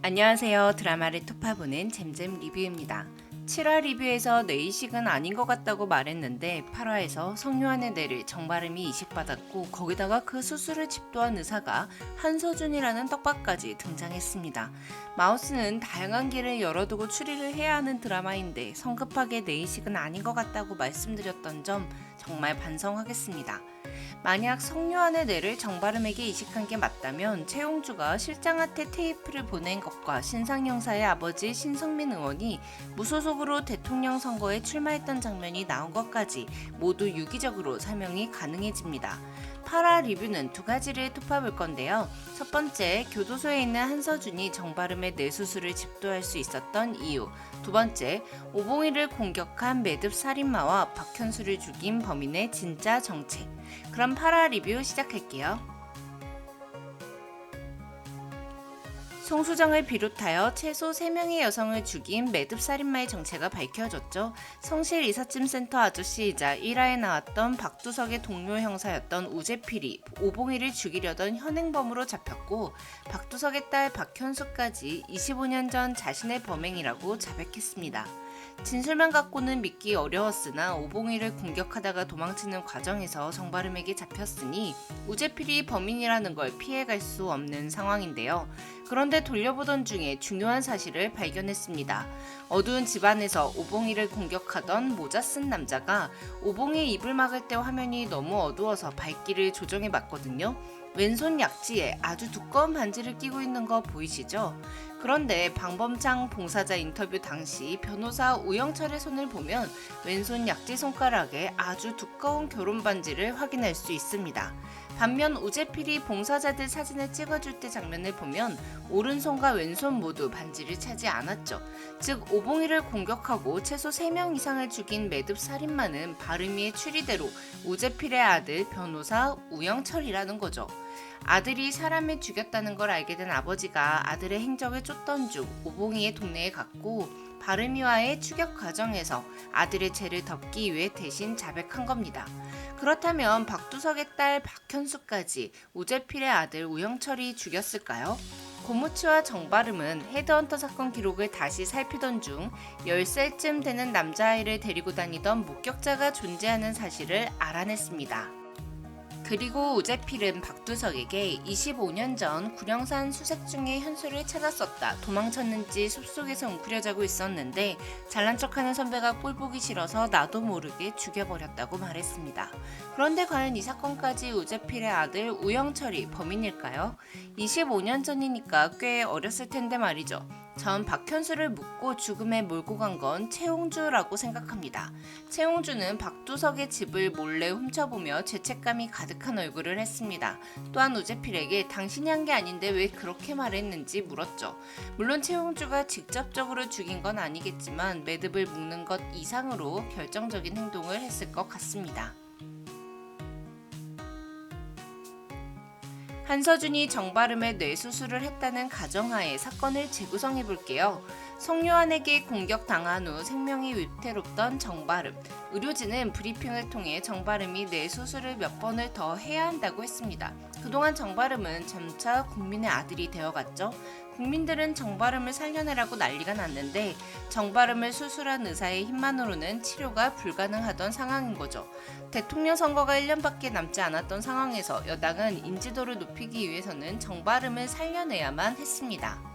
안녕하세요. 드라마를 토파보는 잼잼 리뷰입니다. 7화 리뷰에서 내 이식은 아닌 것 같다고 말했는데 8화에서 성유한의 뇌를 정바름이 이식받았고 거기다가 그 수술을 집도한 의사가 한서준이라는 떡밥까지 등장했습니다. 마우스는 다양한 길을 열어두고 추리를 해야 하는 드라마인데 성급하게 내 이식은 아닌 것 같다고 말씀드렸던 점 정말 반성하겠습니다. 만약 성유한의 뇌를 정바름에게 이식한 게 맞다면 최용주가 실장한테 테이프를 보낸 것과 신상 형사의 아버지 신성민 의원이 무소속으로 대통령 선거에 출마했던 장면이 나온 것까지 모두 유기적으로 설명이 가능해집니다. 8화 리뷰는 두 가지를 토파볼 건데요. 첫 번째, 교도소에 있는 한서준이 정바름의 뇌수술을 집도할 수 있었던 이유. 두 번째, 오봉이를 공격한 매듭 살인마와 박현수를 죽인 범인의 진짜 정체. 그럼 8화 리뷰 시작할게요. 송수정을 비롯하여 최소 3명의 여성을 죽인 매듭살인마의 정체가 밝혀졌죠. 성실 이삿짐센터 아저씨이자 1화에 나왔던 박두석의 동료 형사였던 우재필이 오봉이를 죽이려던 현행범으로 잡혔고 박두석의 딸 박현수까지 25년 전 자신의 범행이라고 자백했습니다. 진술만 갖고는 믿기 어려웠으나 오봉이를 공격하다가 도망치는 과정에서 정바름에게 잡혔으니 우재필이 범인이라는 걸 피해갈 수 없는 상황인데요. 그런데 돌려보던 중에 중요한 사실을 발견했습니다. 어두운 집안에서 오봉이를 공격하던 모자 쓴 남자가 오봉이 입을 막을 때 화면이 너무 어두워서 밝기를 조정해봤거든요. 왼손 약지에 아주 두꺼운 반지를 끼고 있는 거 보이시죠? 그런데 방범창 봉사자 인터뷰 당시 변호사 우영철의 손을 보면 왼손 약지 손가락에 아주 두꺼운 결혼 반지를 확인할 수 있습니다. 반면 우재필이 봉사자들 사진을 찍어줄 때 장면을 보면 오른손과 왼손 모두 반지를 차지 않았죠. 즉 오봉이를 공격하고 최소 3명 이상을 죽인 매듭 살인마는 바르미의 추리대로 우재필의 아들 변호사 우영철이라는 거죠. 아들이 사람을 죽였다는 걸 알게 된 아버지가 아들의 행적을 쫓던 중 오봉이의 동네에 갔고 바르미와의 추격 과정에서 아들의 죄를 덮기 위해 대신 자백한 겁니다. 그렇다면 박두석의 딸 박현수까지 우재필의 아들 우영철이 죽였을까요? 고무치와 정바름은 헤드헌터 사건 기록을 다시 살피던 중 10살쯤 되는 남자아이를 데리고 다니던 목격자가 존재하는 사실을 알아냈습니다. 그리고 우재필은 박두석에게 25년 전 구령산 수색 중에 현수를 찾았었다. 도망쳤는지 숲속에서 웅크려 자고 있었는데 잘난 척하는 선배가 꼴보기 싫어서 나도 모르게 죽여버렸다고 말했습니다. 그런데 과연 이 사건까지 우재필의 아들 우영철이 범인일까요? 25년 전이니까 꽤 어렸을 텐데 말이죠. 전 박현수를 묻고 죽음에 몰고 간 건 최용주라고 생각합니다. 최용주는 박두석의 집을 몰래 훔쳐보며 죄책감이 가득한 얼굴을 했습니다. 또한 우재필에게 당신이 한 게 아닌데 왜 그렇게 말했는지 물었죠. 물론 최용주가 직접적으로 죽인 건 아니겠지만 매듭을 묶는 것 이상으로 결정적인 행동을 했을 것 같습니다. 한서준이 정바름의 뇌수술을 했다는 가정하에 사건을 재구성해볼게요. 성유한에게 공격당한 후 생명이 위태롭던 정바름. 의료진은 브리핑을 통해 정바름이 뇌수술을 몇 번을 더 해야 한다고 했습니다. 그동안 정바름은 점차 국민의 아들이 되어갔죠. 국민들은 정바름을 살려내라고 난리가 났는데 정바름을 수술한 의사의 힘만으로는 치료가 불가능하던 상황인 거죠. 대통령 선거가 1년밖에 남지 않았던 상황에서 여당은 인지도를 높이기 위해서는 정바름을 살려내야만 했습니다.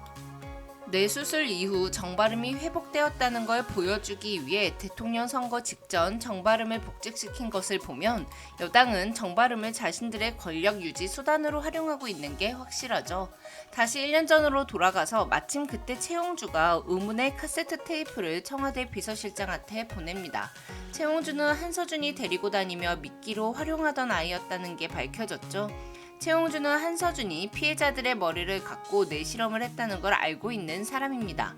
뇌수술 이후 정바름이 회복되었다는 걸 보여주기 위해 대통령 선거 직전 정바름을 복직시킨 것을 보면 여당은 정바름을 자신들의 권력 유지 수단으로 활용하고 있는 게 확실하죠. 다시 1년 전으로 돌아가서 마침 그때 최용주가 의문의 카세트 테이프를 청와대 비서실장한테 보냅니다. 최용주는 한서준이 데리고 다니며 미끼로 활용하던 아이였다는 게 밝혀졌죠. 최용주는 한서준이 피해자들의 머리를 갖고 뇌실험을 했다는 걸 알고 있는 사람입니다.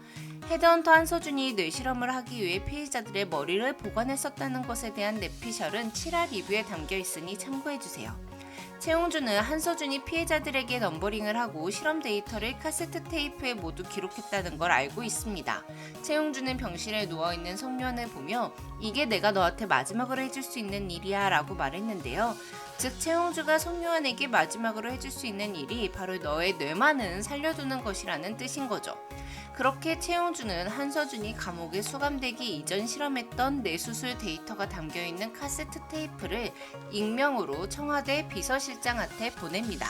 헤드헌터 한서준이 뇌실험을 하기 위해 피해자들의 머리를 보관했었다는 것에 대한 뇌피셜은 7화 리뷰에 담겨 있으니 참고해주세요. 최용준은 한서준이 피해자들에게 넘버링을 하고 실험 데이터를 카세트 테이프에 모두 기록했다는 걸 알고 있습니다. 최용준은 병실에 누워있는 성요한을 보며 이게 내가 너한테 마지막으로 해줄 수 있는 일이야 라고 말했는데요. 즉 최용주가 성요한에게 마지막으로 해줄 수 있는 일이 바로 너의 뇌만은 살려두는 것이라는 뜻인 거죠. 그렇게 최용주는 한서준이 감옥에 수감되기 이전 실험했던 뇌수술 데이터가 담겨있는 카세트 테이프를 익명으로 청와대 비서실장한테 보냅니다.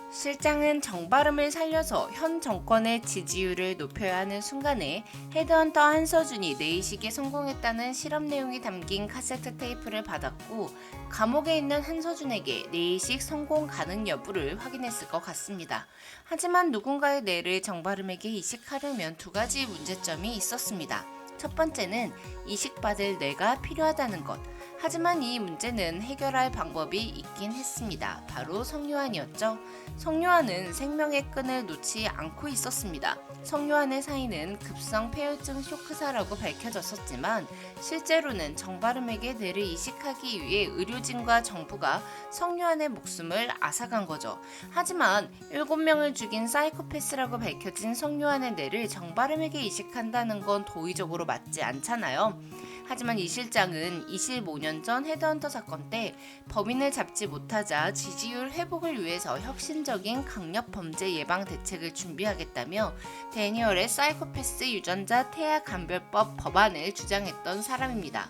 실장은 정발음을 살려서 현 정권의 지지율을 높여야 하는 순간에 헤드헌터 한서준이 뇌이식에 성공했다는 실험 내용이 담긴 카세트 테이프를 받았고 감옥에 있는 한서준에게 뇌이식 성공 가능 여부를 확인했을 것 같습니다. 하지만 누군가의 뇌를 정발음에게 이식하려면 두 가지 문제점이 있었습니다. 첫 번째는 이식받을 뇌가 필요하다는 것. 하지만 이 문제는 해결할 방법이 있긴 했습니다. 바로 성요한이었죠. 성요한은 생명의 끈을 놓지 않고 있었습니다. 성요한의 사인은 급성 폐혈증 쇼크사라고 밝혀졌었지만 실제로는 정발음에게 뇌를 이식하기 위해 의료진과 정부가 성요한의 목숨을 앗아간 거죠. 하지만 7명을 죽인 사이코패스라고 밝혀진 성요한의 뇌를 정발음에게 이식한다는 건 도의적으로 맞지 않잖아요. 하지만 이 실장은 25년 전 헤드헌터 사건 때 범인을 잡지 못하자 지지율 회복을 위해서 혁신적인 강력 범죄 예방 대책을 준비하겠다며 데니얼의 사이코패스 유전자 태아 감별법 법안을 주장했던 사람입니다.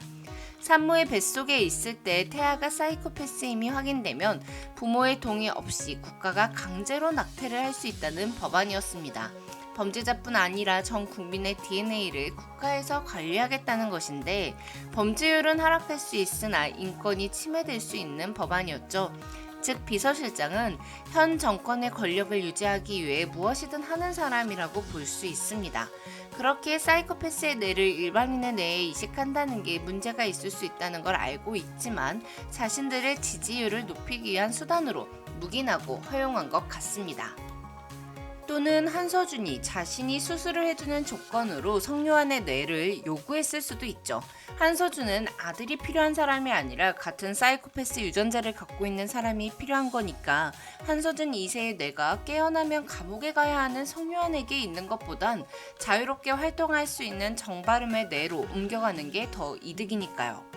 산모의 뱃속에 있을 때 태아가 사이코패스임이 확인되면 부모의 동의 없이 국가가 강제로 낙태를 할 수 있다는 법안이었습니다. 범죄자뿐 아니라 전 국민의 DNA를 국가에서 관리하겠다는 것인데 범죄율은 하락할 수 있으나 인권이 침해될 수 있는 법안이었죠. 즉 비서실장은 현 정권의 권력을 유지하기 위해 무엇이든 하는 사람이라고 볼 수 있습니다. 그렇게 사이코패스의 뇌를 일반인의 뇌에 이식한다는 게 문제가 있을 수 있다는 걸 알고 있지만 자신들의 지지율을 높이기 위한 수단으로 묵인하고 허용한 것 같습니다. 또는 한서준이 자신이 수술을 해주는 조건으로 성요한의 뇌를 요구했을 수도 있죠. 한서준은 아들이 필요한 사람이 아니라 같은 사이코패스 유전자를 갖고 있는 사람이 필요한 거니까 한서준 2세의 뇌가 깨어나면 감옥에 가야 하는 성요한에게 있는 것보단 자유롭게 활동할 수 있는 정발음의 뇌로 옮겨가는 게 더 이득이니까요.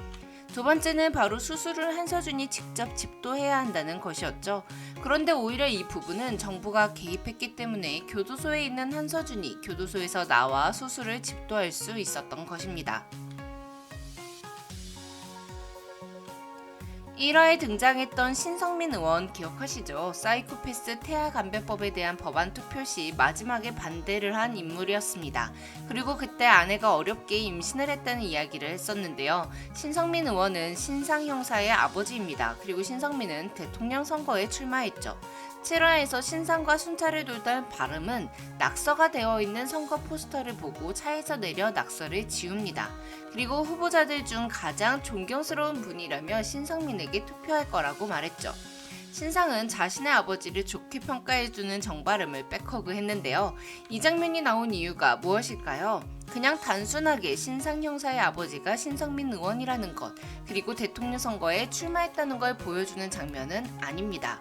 두 번째는 바로 수술을 한서준이 직접 집도해야 한다는 것이었죠. 그런데 오히려 이 부분은 정부가 개입했기 때문에 교도소에 있는 한서준이 교도소에서 나와 수술을 집도할 수 있었던 것입니다. 1화에 등장했던 신성민 의원 기억하시죠? 사이코패스 태아 감별법에 대한 법안 투표 시 마지막에 반대를 한 인물이었습니다. 그리고 그때 아내가 어렵게 임신을 했다는 이야기를 했었는데요. 신성민 의원은 신상 형사의 아버지입니다. 그리고 신성민은 대통령 선거에 출마했죠. 7화에서 신상과 순찰을 돌던 바름은 낙서가 되어 있는 선거 포스터를 보고 차에서 내려 낙서를 지웁니다. 그리고 후보자들 중 가장 존경스러운 분이라며 신성민에게 투표할 거라고 말했죠. 신상은 자신의 아버지를 좋게 평가해주는 정발음을 백허그했는데요. 이 장면이 나온 이유가 무엇일까요? 그냥 단순하게 신상 형사의 아버지가 신성민 의원이라는 것, 그리고 대통령 선거에 출마했다는 걸 보여주는 장면은 아닙니다.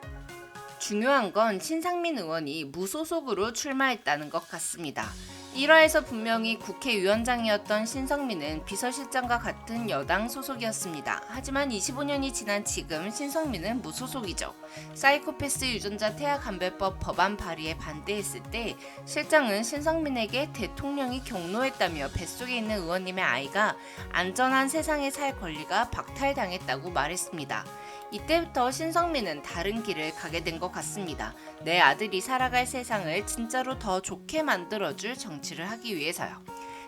중요한 건 신상민 의원이 무소속으로 출마했다는 것 같습니다. 1화에서 분명히 국회의원장이었던 신성민은 비서실장과 같은 여당 소속이었습니다. 하지만 25년이 지난 지금 신성민은 무소속이죠. 사이코패스 유전자 태아 감별법 법안 발의에 반대했을 때 실장은 신성민에게 대통령이 경로했다며 뱃속에 있는 의원님의 아이가 안전한 세상에 살 권리가 박탈당했다고 말했습니다. 이때부터 신성민은 다른 길을 가게 된 것 같습니다. 내 아들이 살아갈 세상을 진짜로 더 좋게 만들어줄 정치를 하기 위해서요.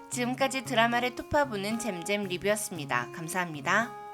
지금까지 드라마를 톱파보는 잼잼 리뷰였습니다. 감사합니다.